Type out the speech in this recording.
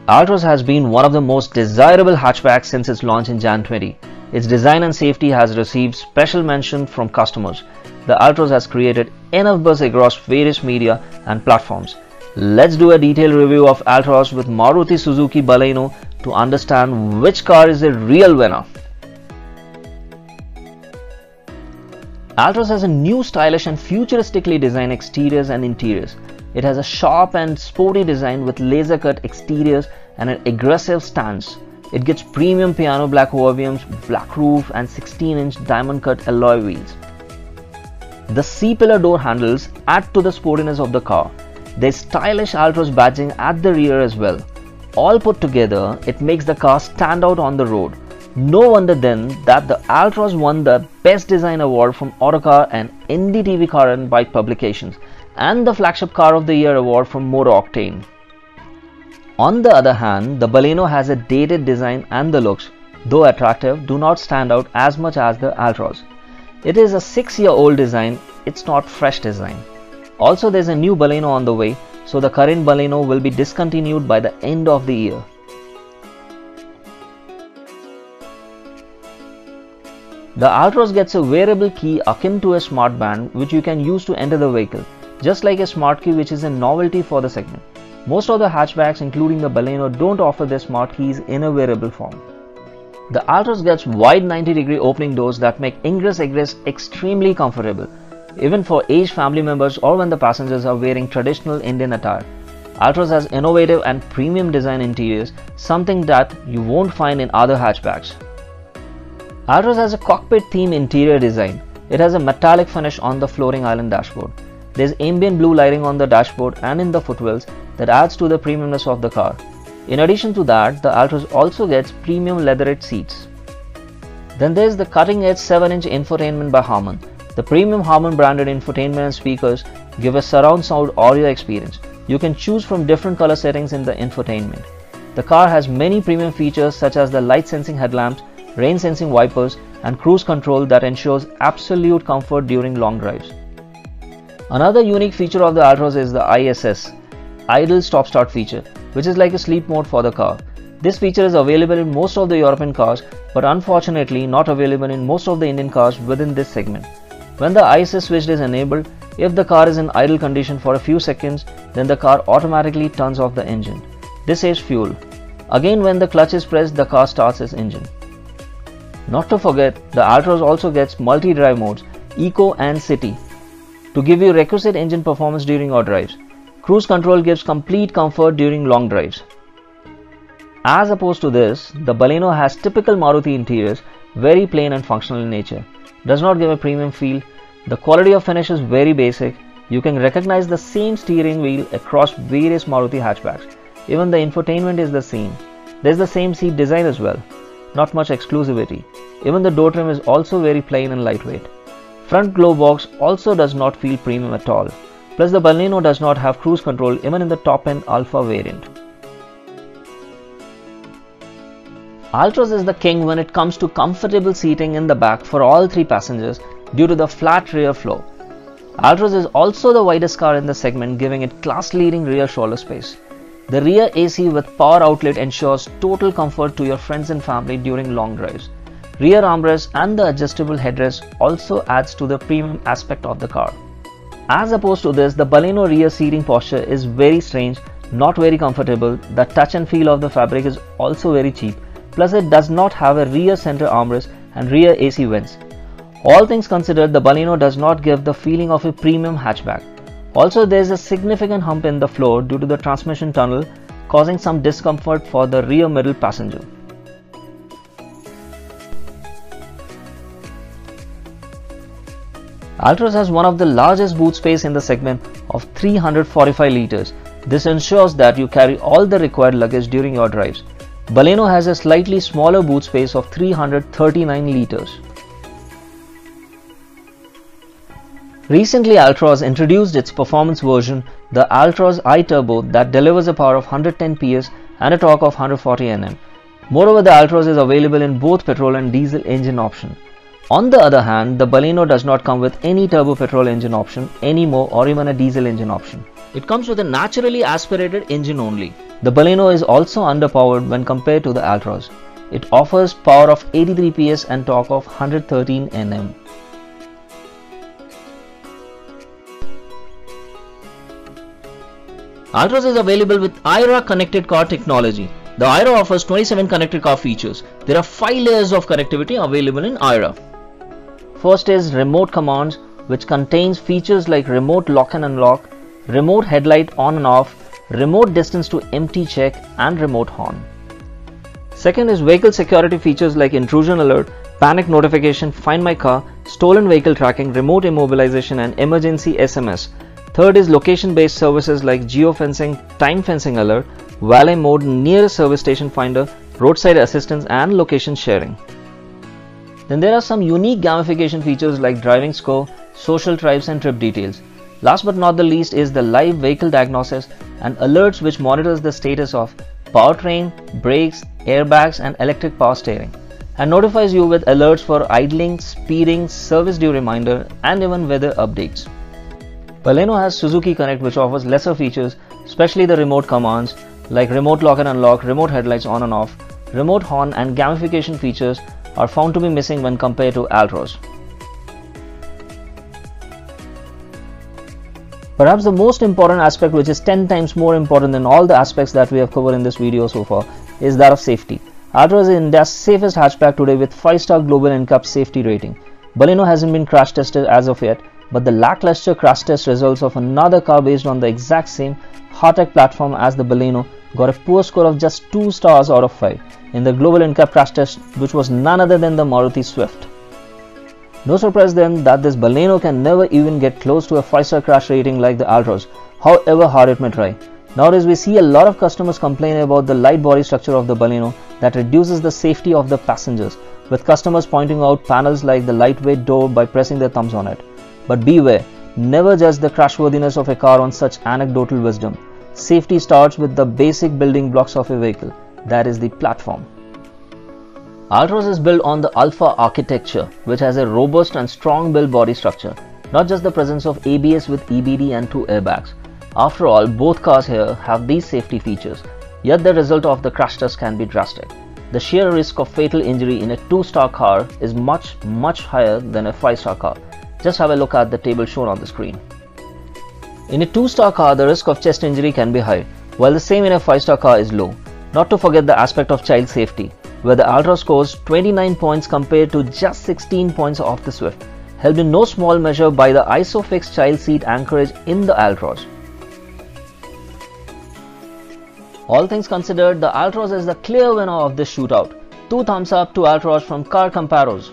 Altroz has been one of the most desirable hatchbacks since its launch in Jan 20. Its design and safety has received special mention from customers. The Altroz has created enough buzz across various media and platforms. Let's do a detailed review of Altroz with Maruti Suzuki Baleno to understand which car is the real winner. Altroz has a new stylish and futuristically designed exteriors and interiors. It has a sharp and sporty design with laser-cut exteriors and an aggressive stance. It gets premium piano black ORVMs, black roof and 16-inch diamond-cut alloy wheels. The C-pillar door handles add to the sportiness of the car. There's stylish Altroz badging at the rear as well. All put together, it makes the car stand out on the road. No wonder then that the Altroz won the Best Design Award from Autocar and NDTV Car and Bike publications, and the Flagship Car of the Year award from Motor Octane. On the other hand, the Baleno has a dated design and the looks, though attractive, do not stand out as much as the Altroz. It is a 6-year-old design, it's not fresh design. Also, there's a new Baleno on the way, so the current Baleno will be discontinued by the end of the year. The Altroz gets a wearable key akin to a smart band which you can use to enter the vehicle, just like a smart key, which is a novelty for the segment. Most of the hatchbacks including the Baleno don't offer their smart keys in a wearable form. The Altroz gets wide 90-degree opening doors that make ingress-egress extremely comfortable, even for aged family members or when the passengers are wearing traditional Indian attire. Altroz has innovative and premium design interiors, something that you won't find in other hatchbacks. Altroz has a cockpit theme interior design. It has a metallic finish on the flooring island dashboard. There's ambient blue lighting on the dashboard and in the footwells that adds to the premiumness of the car. In addition to that, the Altroz also gets premium leatherette seats. Then there's the cutting-edge 7-inch infotainment by Harman. The premium Harman branded infotainment and speakers give a surround sound audio experience. You can choose from different color settings in the infotainment. The car has many premium features such as the light sensing headlamps, rain sensing wipers and cruise control that ensures absolute comfort during long drives. Another unique feature of the Altroz is the ISS, Idle Stop Start feature, which is like a sleep mode for the car. This feature is available in most of the European cars, but unfortunately not available in most of the Indian cars within this segment. When the ISS switch is enabled, if the car is in idle condition for a few seconds, then the car automatically turns off the engine. This saves fuel. Again, when the clutch is pressed, the car starts its engine. Not to forget, the Altroz also gets multi-drive modes, Eco and City, to give you requisite engine performance during your drives. Cruise control gives complete comfort during long drives. As opposed to this, the Baleno has typical Maruti interiors, very plain and functional in nature. Does not give a premium feel. The quality of finish is very basic. You can recognize the same steering wheel across various Maruti hatchbacks. Even the infotainment is the same. There's the same seat design as well. Not much exclusivity. Even the door trim is also very plain and lightweight. Front glove box also does not feel premium at all. Plus the Baleno does not have cruise control even in the top-end Alpha variant. Altroz is the king when it comes to comfortable seating in the back for all 3 passengers due to the flat rear floor. Altroz is also the widest car in the segment, giving it class-leading rear shoulder space. The rear AC with power outlet ensures total comfort to your friends and family during long drives. Rear armrest and the adjustable headrest also adds to the premium aspect of the car. As opposed to this, the Baleno rear seating posture is very strange, not very comfortable. The touch and feel of the fabric is also very cheap. Plus it does not have a rear center armrest and rear AC vents. All things considered, the Baleno does not give the feeling of a premium hatchback. Also, there is a significant hump in the floor due to the transmission tunnel, causing some discomfort for the rear middle passenger. Altroz has one of the largest boot space in the segment of 345 liters. This ensures that you carry all the required luggage during your drives. Baleno has a slightly smaller boot space of 339 liters. Recently, Altroz introduced its performance version, the Altroz iTurbo, that delivers a power of 110 PS and a torque of 140 Nm. Moreover, the Altroz is available in both petrol and diesel engine option. On the other hand, the Baleno does not come with any turbo petrol engine option anymore or even a diesel engine option. It comes with a naturally aspirated engine only. The Baleno is also underpowered when compared to the Altroz. It offers power of 83 PS and torque of 113 Nm. Altroz is available with Aira connected car technology. The Aira offers 27 connected car features. There are 5 layers of connectivity available in Aira. First is remote commands, which contains features like remote lock and unlock, remote headlight on and off, remote distance to empty check and remote horn. Second is vehicle security features like intrusion alert, panic notification, find my car, stolen vehicle tracking, remote immobilization and emergency SMS. Third is location based services like geofencing, time fencing alert, valet mode, nearest service station finder, roadside assistance and location sharing. Then there are some unique gamification features like driving score, social tribes and trip details. Last but not the least is the live vehicle diagnosis and alerts which monitors the status of powertrain, brakes, airbags and electric power steering, and notifies you with alerts for idling, speeding, service due reminder and even weather updates. Baleno has Suzuki Connect, which offers lesser features, especially the remote commands like remote lock and unlock, remote headlights on and off, remote horn and gamification features are found to be missing when compared to Altroz. Perhaps the most important aspect, which is 10 times more important than all the aspects that we have covered in this video so far, is that of safety. Altroz is India's safest hatchback today with 5-star global NCAP safety rating. Baleno hasn't been crash tested as of yet, but the lackluster crash test results of another car based on the exact same Heartect platform as the Baleno got a poor score of just 2 stars out of 5 in the global NCAP crash test, which was none other than the Maruti Swift. No surprise then that this Baleno can never even get close to a 5-star crash rating like the Altroz, however hard it may try. Nowadays we see a lot of customers complain about the light body structure of the Baleno that reduces the safety of the passengers, with customers pointing out panels like the lightweight door by pressing their thumbs on it. But beware, never judge the crashworthiness of a car on such anecdotal wisdom. Safety starts with the basic building blocks of a vehicle, that is the platform. Altroz is built on the Alpha architecture, which has a robust and strong built body structure, not just the presence of ABS with EBD and 2 airbags. After all, both cars here have these safety features, yet the result of the crash test can be drastic. The sheer risk of fatal injury in a 2-star car is much higher than a 5-star car. Just have a look at the table shown on the screen. In a 2-star car, the risk of chest injury can be high, while the same in a 5-star car is low. Not to forget the aspect of child safety, where the Altroz scores 29 points compared to just 16 points of the Swift, helped in no small measure by the ISOFIX child seat anchorage in the Altroz. All things considered, the Altroz is the clear winner of this shootout. 2 thumbs up to Altroz from Car Comparos.